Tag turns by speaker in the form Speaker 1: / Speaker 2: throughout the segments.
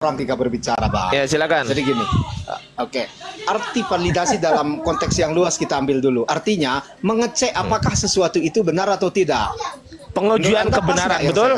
Speaker 1: orang tiga berbicara, Bang.
Speaker 2: Ya, silakan.
Speaker 1: Jadi gini, oke. Arti validasi dalam konteks yang luas kita ambil dulu. Artinya mengecek apakah sesuatu itu benar atau tidak.
Speaker 2: Pengujian kebenaran, betul?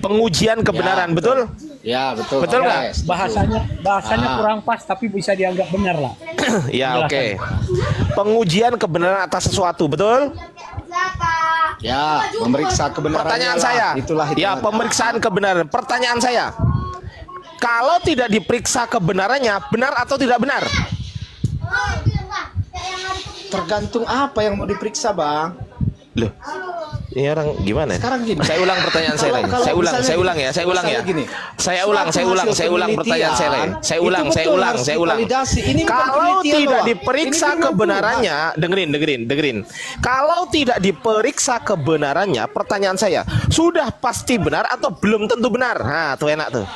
Speaker 2: Pengujian kebenaran, betul?
Speaker 1: Ya, betul.
Speaker 2: Betul nggak?
Speaker 3: Bahasanya kurang pas, tapi bisa dianggap benar lah.
Speaker 2: Ya, oke. Pengujian kebenaran atas sesuatu, betul?
Speaker 1: Ya, memeriksa kebenaran.
Speaker 2: Pertanyaan saya, ya, pemeriksaan kebenaran. Pertanyaan saya, kalau tidak diperiksa kebenarannya, benar atau tidak benar?
Speaker 1: Tergantung apa yang mau diperiksa, Bang.
Speaker 2: Loh, ini orang gimana?
Speaker 1: Sekarang gini.
Speaker 2: Saya ulang pertanyaan saya lain. Saya ulang ya. Saya ulang pertanyaan saya lain. Saya ulang. Kalau tidak diperiksa kebenarannya, dengerin. Kalau tidak diperiksa kebenarannya, pertanyaan saya, sudah pasti benar atau belum tentu benar? Nah, tuh enak tuh.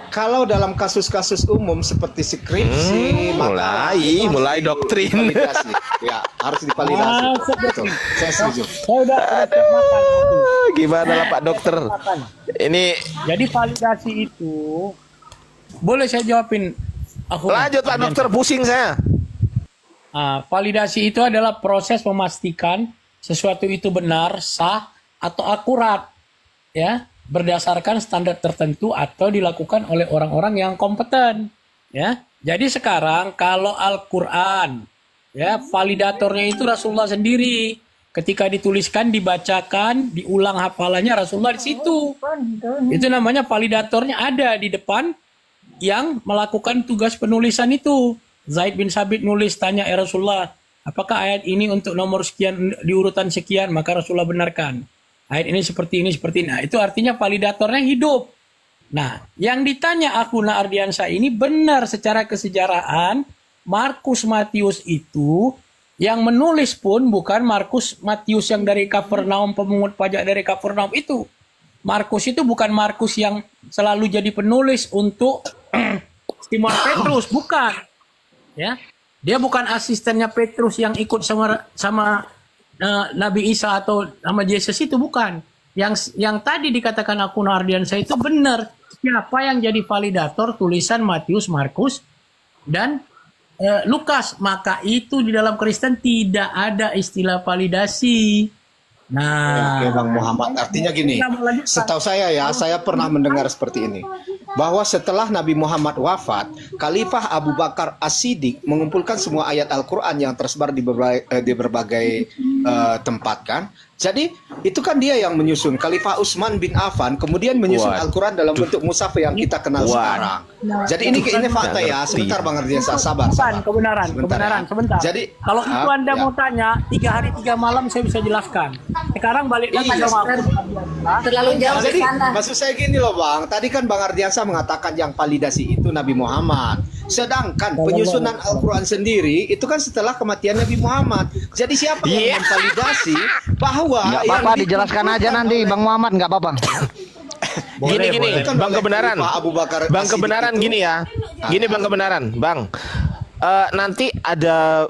Speaker 1: Kalau dalam kasus-kasus umum seperti skripsi,
Speaker 2: mulai doktrin.
Speaker 1: Ya, harus divalidasi. Betul. Saya setuju.
Speaker 3: Saya udah makan.
Speaker 2: Gimana lah Pak Dokter? Ini
Speaker 3: jadi validasi itu boleh saya jawabin?
Speaker 2: Lanjut Pak Dokter, pusing saya.
Speaker 3: Validasi itu adalah proses memastikan sesuatu itu benar, sah, atau akurat, ya, berdasarkan standar tertentu atau dilakukan oleh orang-orang yang kompeten, ya. Jadi sekarang kalau Al-Qur'an, ya, validatornya itu Rasulullah sendiri. Ketika dituliskan, dibacakan, diulang hafalannya Rasulullah di situ. Itu namanya validatornya ada di depan yang melakukan tugas penulisan itu. Zaid bin Sabit nulis, tanya ya Rasulullah, apakah ayat ini untuk nomor sekian di urutan sekian, maka Rasulullah benarkan. Ayat ini seperti ini, seperti ini. Nah, itu artinya validatornya hidup. Nah, yang ditanya Akhuna Ardiansyah ini benar secara kesejarahan. Markus Matius itu yang menulis pun bukan Markus Matius yang dari Kapernaum, pemungut pajak dari Kapernaum itu. Markus itu bukan Markus yang selalu jadi penulis untuk Simon Petrus, bukan. Ya, dia bukan asistennya Petrus yang ikut sama Nabi Isa atau sama Yesus, itu bukan. Yang tadi dikatakan Akhuna Ardiansyah itu benar. Siapa yang jadi validator tulisan Matius, Markus, dan Lukas? Maka itu di dalam Kristen tidak ada istilah validasi. Nah,
Speaker 1: oke, Bang Muhammad, artinya gini, setahu saya ya, saya pernah mendengar seperti ini, bahwa setelah Nabi Muhammad wafat, Khalifah Abu Bakar As-Siddiq mengumpulkan semua ayat Al-Quran yang tersebar di berbagai tempat kan. Jadi itu kan dia yang menyusun. Khalifah Utsman bin Affan kemudian menyusun Al-Quran dalam bentuk mushaf yang kita kenal sekarang. Jadi ini fakta ya. Sebentar Bang Ardiansyah, sabar.
Speaker 3: Kebenaran. Sebentar.
Speaker 1: Jadi
Speaker 3: kalau itu Anda mau tanya 3 hari 3 malam, saya bisa jelaskan. Sekarang balik lagi sama aku.
Speaker 4: Terlalu jauh
Speaker 1: jadi,
Speaker 4: ke sana.
Speaker 1: maksud saya gini loh Bang. Tadi kan Bang Ardiansyah mengatakan yang validasi itu Nabi Muhammad. Sedangkan penyusunan Al-Quran sendiri itu kan setelah kematian Nabi Muhammad. Jadi siapa yang memvalidasi bahwa
Speaker 5: nggak apa-apa, dijelaskan aja nanti Bang Muhammad, nggak apa-apa.
Speaker 2: Gini, Bang kebenaran. Bang kebenaran itu, gini ya. Gini Bang kebenaran, Bang. Nanti ada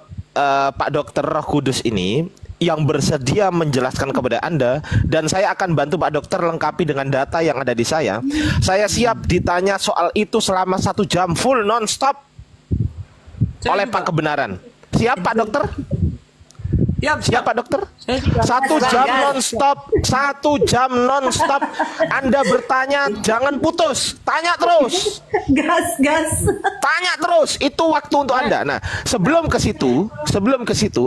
Speaker 2: Pak Dokter Roh Kudus ini yang bersedia menjelaskan kepada Anda, dan saya akan bantu Pak Dokter lengkapi dengan data yang ada di saya. Saya siap ditanya soal itu selama 1 jam full non-stop oleh Pak Kebenaran. Siap Pak Dokter? Siap Pak Dokter? 1 jam non-stop, 1 jam non-stop. Anda bertanya, jangan putus, tanya terus.
Speaker 4: Gas.
Speaker 2: Tanya terus, itu waktu untuk Anda. Nah, sebelum ke situ,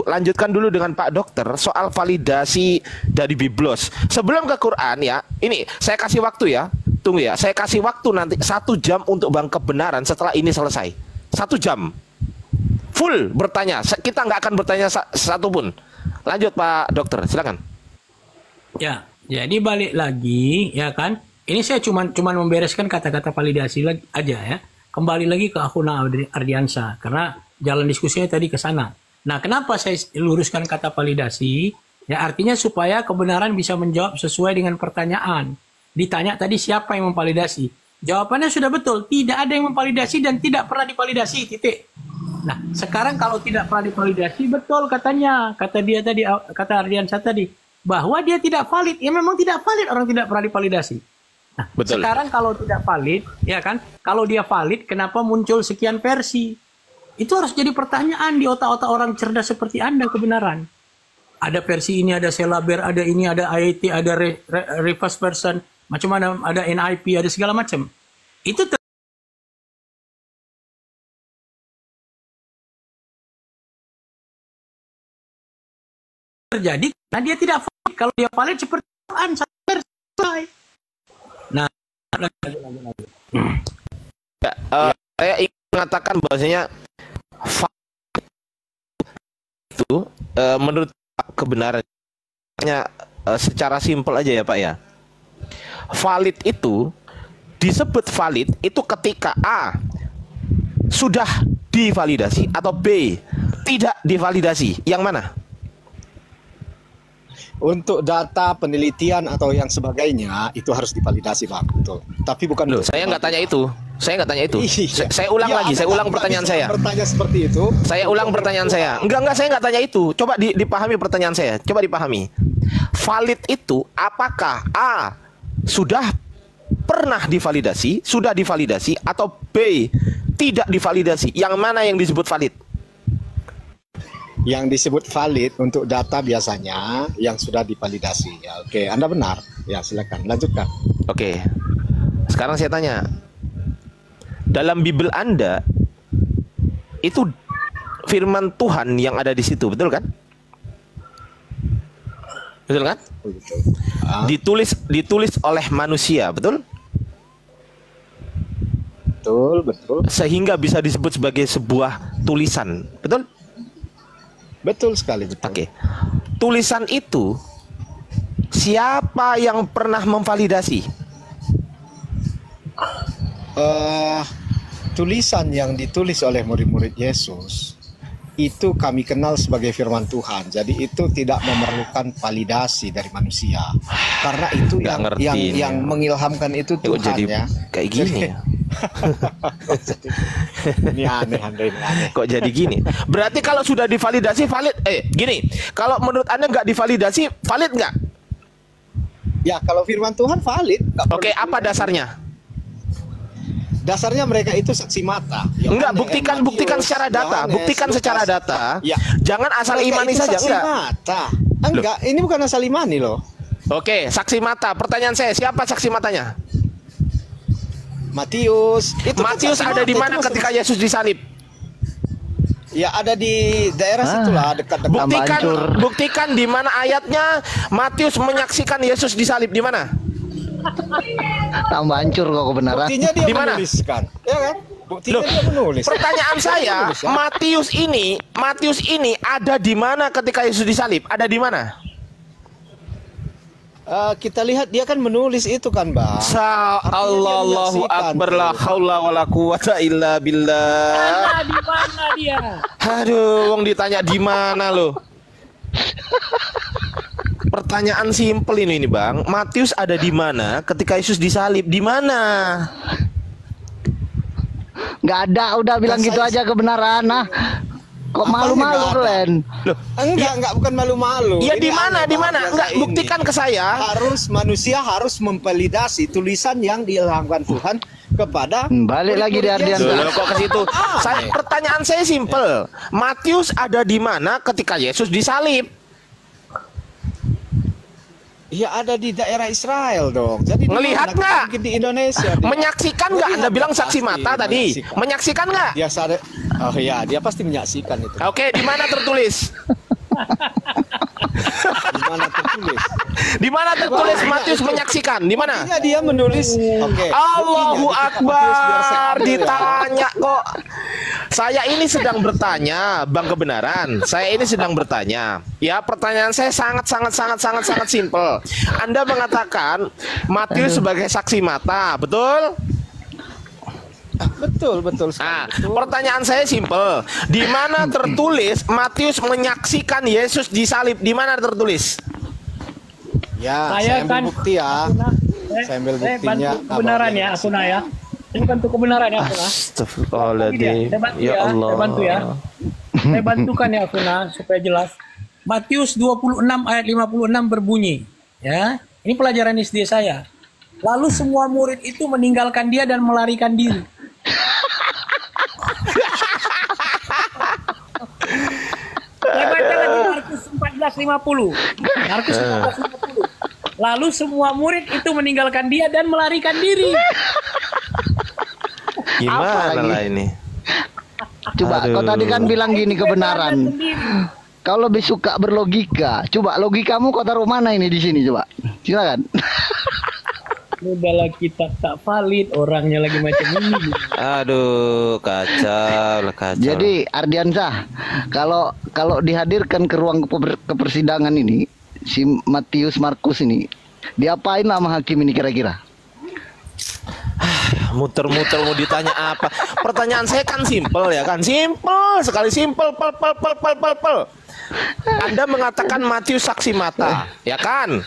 Speaker 2: lanjutkan dulu dengan Pak Dokter soal validasi dari Biblos. Sebelum ke Quran ya, ini saya kasih waktu ya. Tunggu ya, saya kasih waktu nanti 1 jam untuk Bang Kebenaran setelah ini selesai. 1 jam. Full bertanya, kita nggak akan bertanya satu pun. Lanjut Pak Dokter, silakan.
Speaker 3: Ya, jadi balik lagi, ya kan? Ini saya cuman membereskan kata-kata validasi lagi aja ya. Kembali lagi ke Akhuna Ardiansyah karena jalan diskusinya tadi ke sana. Nah, kenapa saya luruskan kata validasi? Ya, artinya supaya kebenaran bisa menjawab sesuai dengan pertanyaan. Ditanya tadi siapa yang memvalidasi? Jawabannya sudah betul, tidak ada yang memvalidasi dan tidak pernah divalidasi, titik. Nah, sekarang kalau tidak pernah divalidasi, betul katanya, kata dia tadi, kata Ardiansyah tadi, bahwa dia tidak valid. Ya memang tidak valid, orang tidak pernah divalidasi. Nah,
Speaker 2: Betul.
Speaker 3: sekarang kalau tidak valid, ya kan? Kalau dia valid, kenapa muncul sekian versi? Itu harus jadi pertanyaan di otak-otak orang cerdas seperti Anda kebenaran. Ada versi ini, ada Selaber, ada ini, ada IIT, ada reverse version, macam-macam, ada NIP, ada segala macam. Itu terjadi karena dia tidak valid. Kalau dia valid seperti Quran, selesai. Nah,
Speaker 2: saya ingin mengatakan bahwasanya itu menurut kebenarannya secara simpel aja ya Pak ya. Valid itu disebut valid itu ketika A sudah divalidasi atau B tidak divalidasi. Yang mana?
Speaker 1: Untuk data penelitian atau yang sebagainya itu harus divalidasi Bang, betul. Tapi bukan.
Speaker 2: Loh, saya nggak tanya itu. Saya nggak tanya itu.
Speaker 1: Iya.
Speaker 2: Saya ulang
Speaker 1: Ya,
Speaker 2: lagi. Saya ulang pertanyaan saya.
Speaker 1: Bertanya seperti itu.
Speaker 2: Saya ulang pertanyaan saya. Enggak, saya nggak tanya itu. Coba dipahami pertanyaan saya. Coba dipahami. Valid itu apakah A sudah pernah divalidasi, sudah divalidasi, atau B tidak divalidasi? Yang mana yang disebut valid?
Speaker 1: Yang disebut valid untuk data biasanya yang sudah divalidasi. Ya, oke, Anda benar. Ya, silakan lanjutkan.
Speaker 2: Oke. Sekarang saya tanya. Dalam Bible Anda itu firman Tuhan yang ada di situ, betul kan? Betul kan?
Speaker 1: Betul.
Speaker 2: Ditulis oleh manusia, betul?
Speaker 1: Betul.
Speaker 2: Sehingga bisa disebut sebagai sebuah tulisan, betul?
Speaker 1: Betul sekali, betul.
Speaker 2: Oke. Tulisan itu siapa yang pernah memvalidasi?
Speaker 1: Tulisan yang ditulis oleh murid-murid Yesus itu kami kenal sebagai firman Tuhan. Jadi itu tidak memerlukan validasi dari manusia. Karena itu yang mengilhamkan itu Tuhan
Speaker 2: jadi
Speaker 1: ya.
Speaker 2: Kayak gini.
Speaker 1: Ini aneh.
Speaker 2: Kok jadi gini? Berarti kalau sudah divalidasi valid. Gini. Kalau menurut Anda nggak divalidasi valid nggak?
Speaker 1: Ya, kalau firman Tuhan valid.
Speaker 2: Oke, apa dasarnya?
Speaker 1: Dasarnya mereka itu saksi mata.
Speaker 2: Enggak, buktikan secara data. Buktikan secara data.
Speaker 1: Ya.
Speaker 2: Jangan asal
Speaker 1: Mereka
Speaker 2: imani
Speaker 1: itu
Speaker 2: saja,
Speaker 1: saksi
Speaker 2: enggak.
Speaker 1: mata. Enggak, ini bukan asal imani loh.
Speaker 2: Oke, saksi mata. Pertanyaan saya, siapa saksi matanya?
Speaker 1: Matius.
Speaker 2: Matius ada di mana ketika Yesus disalib?
Speaker 1: Ya, ada di daerah situlah, dekat-dekat.
Speaker 2: Buktikan di mana ayatnya Matius menyaksikan Yesus disalib, di mana?
Speaker 5: Tambah hancur kok kebenaran.
Speaker 1: Buktinya dia
Speaker 2: Di mana?
Speaker 1: menuliskan. Ya kan? Buktinya dia menulis.
Speaker 2: Pertanyaan saya, Matius ini ada di mana ketika Yesus disalib? Ada di mana?
Speaker 1: Kita lihat dia kan menulis itu kan, Bang.
Speaker 2: Allahu akbar, la haula wala quwata illa billah.
Speaker 3: di mana dia?
Speaker 2: Aduh, wong ditanya di mana lo? Pertanyaan simpel ini Bang. Matius ada di mana ketika Yesus disalib? Di mana?
Speaker 5: Nggak ada, udah bilang gitu aja kebenaran. Nah, kok malu-malu kalian?
Speaker 2: Loh,
Speaker 1: enggak bukan malu-malu.
Speaker 2: Ya
Speaker 1: Ini
Speaker 2: di mana? Di mana? Enggak,
Speaker 1: ini.
Speaker 2: buktikan ke saya.
Speaker 1: Manusia harus memvalidasi tulisan yang diilhamkan Tuhan kepada
Speaker 5: Balik lagi di Ardian.
Speaker 2: Loh, kok ke situ? Pertanyaan saya simpel. Matius ada di mana ketika Yesus disalib?
Speaker 1: Ya ada di daerah Israel dong. Jadi
Speaker 2: ngelihat nggak?
Speaker 1: Di Indonesia.
Speaker 2: Menyaksikan nggak? Anda bilang saksi mata tadi. Menyaksikan nggak?
Speaker 1: Dia oh ya, dia pasti menyaksikan itu.
Speaker 2: Oke, di mana tertulis?
Speaker 1: Di mana tertulis?
Speaker 2: Di mana tertulis Matius menyaksikan? Di mana?
Speaker 1: Dia menulis. Oke.
Speaker 2: Allahu Akbar. Ditanya kok. Saya ini sedang bertanya, Bang Kebenaran. Saya ini sedang bertanya. Ya, pertanyaan saya sangat simpel. Anda mengatakan Matius sebagai saksi mata, betul?
Speaker 1: Betul sekali.
Speaker 2: Pertanyaan saya simpel. Di mana tertulis Matius menyaksikan Yesus disalib? Di mana tertulis?
Speaker 1: Ya, saya ambil bukti ya. Saya ambil buktinya.
Speaker 3: Kebenaran ya, Akuna ya. Ini bantu kebenaran ya, Akuna.
Speaker 2: Astagfirullahaladzim.
Speaker 3: Ya Allah. Saya bantu ya. Saya bantukan ya, Akuna, supaya jelas. Matius 26 ayat 56 berbunyi. Ya, ini pelajaran SD saya. Lalu semua murid itu meninggalkan dia dan melarikan diri. Saya baca lagi Markus 14:50. Markus 14:50. Lalu semua murid itu meninggalkan dia dan melarikan diri.
Speaker 2: Gimana lah ini?
Speaker 5: Coba, kau tadi kan bilang gini kebenaran. Kau lebih suka berlogika. Coba logikamu kau taruh mana ini di sini coba. Silakan.
Speaker 3: Udahlah kitab tak valid, orangnya lagi macam ini.
Speaker 2: Aduh, kacau.
Speaker 5: Jadi Ardiansah, kalau dihadirkan ke ruang kepersidangan ini, si Matius Markus ini, diapain sama hakim ini kira-kira?
Speaker 2: Muter-muter mau ditanya apa? Pertanyaan saya kan simpel ya kan? Simpel sekali, simpel. Pel. Anda mengatakan Matius saksi mata, ya kan?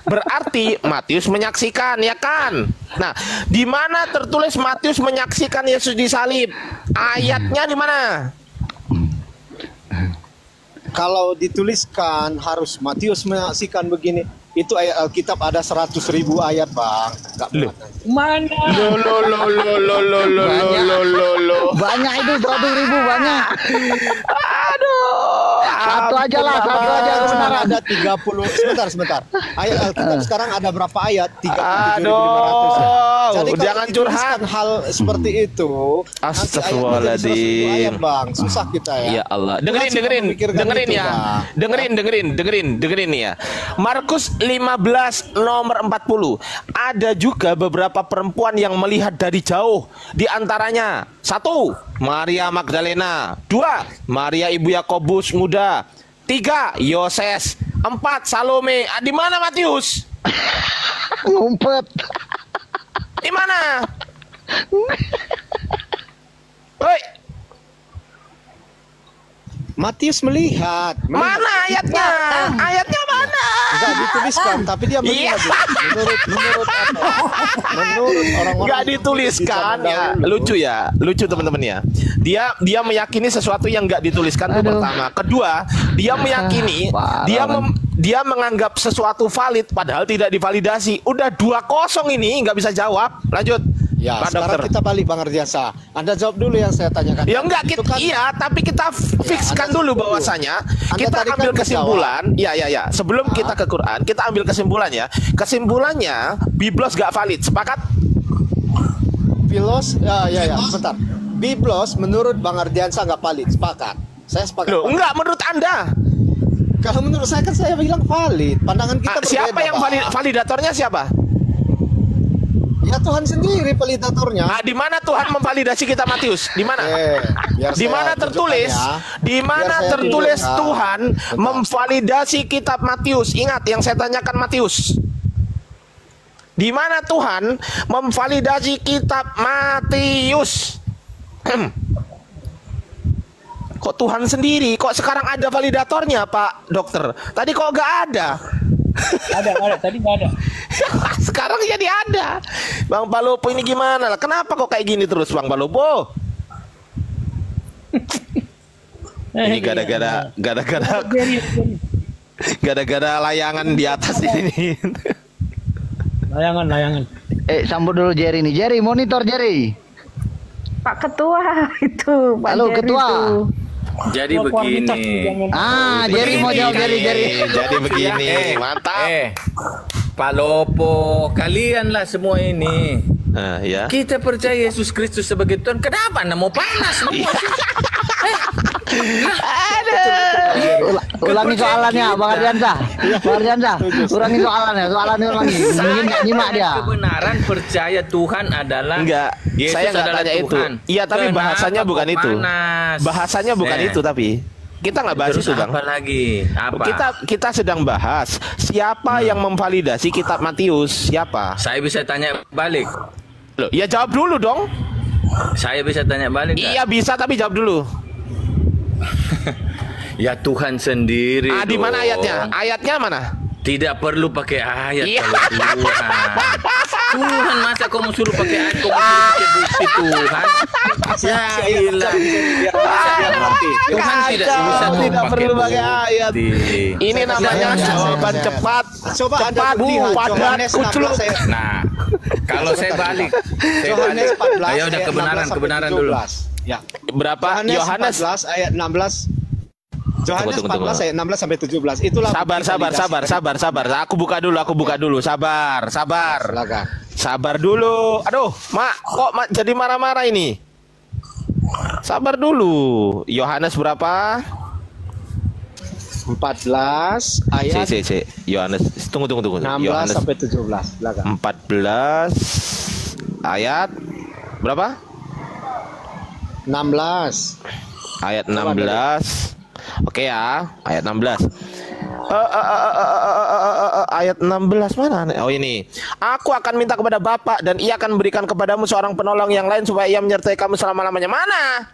Speaker 2: Berarti Matius menyaksikan, ya kan? Nah, di mana tertulis Matius menyaksikan Yesus disalib? Ayatnya di mana?
Speaker 1: Kalau dituliskan harus Matius menyaksikan begini, itu ayat Alkitab ada 100.000 ayat, Bang. Enggak
Speaker 3: mana?
Speaker 5: Banyak itu 100.000 banyak.
Speaker 2: Aduh.
Speaker 5: Satu aja lah, satu aja kebenaran.
Speaker 1: Ada 30. Sebentar. Ayat Alkitab sekarang ada berapa ayat? 37.500 ya. Jadi
Speaker 2: jangan curhat
Speaker 1: hal seperti itu.
Speaker 2: Astagfirullahaladzim.
Speaker 1: Ayat, Bang. Susah kita ya.
Speaker 2: Ya Allah. Dengerin ya. Dengerin ya. Markus 15 nomor 40. Ada juga beberapa perempuan yang melihat dari jauh. Di antaranya 1. Maria Magdalena. 2. Maria ibu Yakobus muda. 3. Yoses. 4. Salome. Di mana Matius?
Speaker 5: Ngumpet.
Speaker 2: Di mana? Woi.
Speaker 1: Matius melihat.
Speaker 2: Mana ayatnya? Ayatnya mana?
Speaker 1: Enggak dituliskan, tapi dia melihat. Menurut orang-orang.
Speaker 2: Enggak dituliskan ya. Lucu teman-teman ya. Dia meyakini sesuatu yang enggak dituliskan itu pertama. Kedua, dia meyakini dia menganggap sesuatu valid padahal tidak divalidasi. Udah 2-0 ini nggak bisa jawab. Lanjut.
Speaker 1: Ya,
Speaker 2: Pak
Speaker 1: sekarang
Speaker 2: Dokter.
Speaker 1: kita balik Bang Ardiansa. Anda jawab dulu yang saya tanyakan.
Speaker 2: Ya enggak, iya, tapi kita fixkan dulu bahwasanya kita ambil kesimpulan. Ya. Sebelum kita ke Quran, kita ambil kesimpulan ya. Kesimpulannya, Biblos gak valid. Sepakat?
Speaker 1: Biblos, ya, sebentar. Biblos menurut Bang Ardiansa nggak valid. Sepakat. Saya sepakat.
Speaker 2: Loh, enggak menurut Anda.
Speaker 1: Kalau menurut saya kan saya bilang valid. Pandangan kita berbeda.
Speaker 2: Siapa yang validatornya siapa?
Speaker 1: Ya Tuhan sendiri validatornya.
Speaker 2: Di mana Tuhan memvalidasi kita Matius? Di mana? Di mana tertulis? Di mana tertulis Tuhan memvalidasi kitab Matius? Ingat yang saya tanyakan Matius. Di mana Tuhan memvalidasi kitab Matius? Kok Tuhan sendiri? Kok sekarang ada validatornya, Pak Dokter? Tadi kok nggak ada?
Speaker 3: Ada, tadi nggak ada.
Speaker 2: Sekarang jadi ada. Bang Palopo ini gimana lah? Kenapa kok kayak gini terus Bang Palopo? Ini gara-gara layangan di atas ini.
Speaker 3: Layangan.
Speaker 5: Sambut dulu Jerry nih. Jerry, monitor Jerry.
Speaker 4: Pak Ketua itu. Pak
Speaker 5: Halo
Speaker 4: Jerry
Speaker 5: Ketua.
Speaker 4: itu.
Speaker 6: Jadi begini.
Speaker 5: Jerry mau jawab Jerry.
Speaker 2: Jadi begini, mantap.
Speaker 6: Pak Lopo, kalianlah semua ini.
Speaker 2: Ya.
Speaker 6: Kita percaya Yesus Kristus sebagai Tuhan. Kenapa Anda mau panas semua?
Speaker 5: Ulangi soalannya, Bang Ardiansa. Ulangi soalannya. Ulangi. Mungkin nggak nyimak dia.
Speaker 6: Kebenaran percaya Tuhan adalah.
Speaker 2: Enggak.
Speaker 6: Yesus
Speaker 2: saya nggak
Speaker 6: adalah
Speaker 2: tanya
Speaker 6: Tuhan.
Speaker 2: itu. Iya, tapi bahasanya bukan itu.
Speaker 6: Panas?
Speaker 2: Bahasanya bukan itu, tapi kita nggak bahas
Speaker 6: Terus
Speaker 2: itu, Bang.
Speaker 6: apa lagi? Apa?
Speaker 2: Kita sedang bahas siapa yang memvalidasi kitab Matius? Siapa?
Speaker 6: Saya bisa tanya balik.
Speaker 2: Loh, ya jawab dulu dong.
Speaker 6: Saya bisa tanya balik.
Speaker 2: Iya bisa, tapi jawab dulu.
Speaker 6: Ya Tuhan sendiri.
Speaker 2: Di mana ayatnya? Ayatnya mana?
Speaker 6: Tidak perlu pakai ayat
Speaker 2: Iya.
Speaker 6: kalau Tuhan masa kau mau suruh pakai ayat, kau mau suruh pakai bukti Tuhan? Ya ilah. Tuhan tidak bisa
Speaker 2: perlu pakai ayat. Ini namanya jawaban cepat,
Speaker 1: Coba
Speaker 2: cepat, padat, kucluk.
Speaker 6: Nah, Kalau saya balik.
Speaker 1: Yohanes 14
Speaker 6: Ayo udah
Speaker 1: ayat
Speaker 6: kebenaran
Speaker 1: 16 sampai
Speaker 6: kebenaran dulu.
Speaker 1: 17. Ya.
Speaker 2: Berapa? Yohanes
Speaker 1: 14 ayat 16. Yohanes
Speaker 2: Tunggu.
Speaker 1: 14 ayat 16 sampai 17. Itulah
Speaker 2: sabar. Aku buka dulu. Sabar.
Speaker 1: Silakan.
Speaker 2: Sabar dulu. Aduh, Mak, kok Mak jadi marah-marah ini? Sabar dulu. Yohanes berapa?
Speaker 1: 14 ayat
Speaker 2: Yohanes. Tunggu.
Speaker 1: 16
Speaker 2: Yohanes
Speaker 1: sampai 17. Silakan.
Speaker 2: 14 ayat berapa?
Speaker 1: 16.
Speaker 2: Ayat 16. Oke ya, ayat 16. Ayat 16 mana? Oh ini. Aku akan minta kepada Bapa dan ia akan memberikan kepadamu seorang penolong yang lain supaya ia menyertai kamu selama-lamanya. Mana?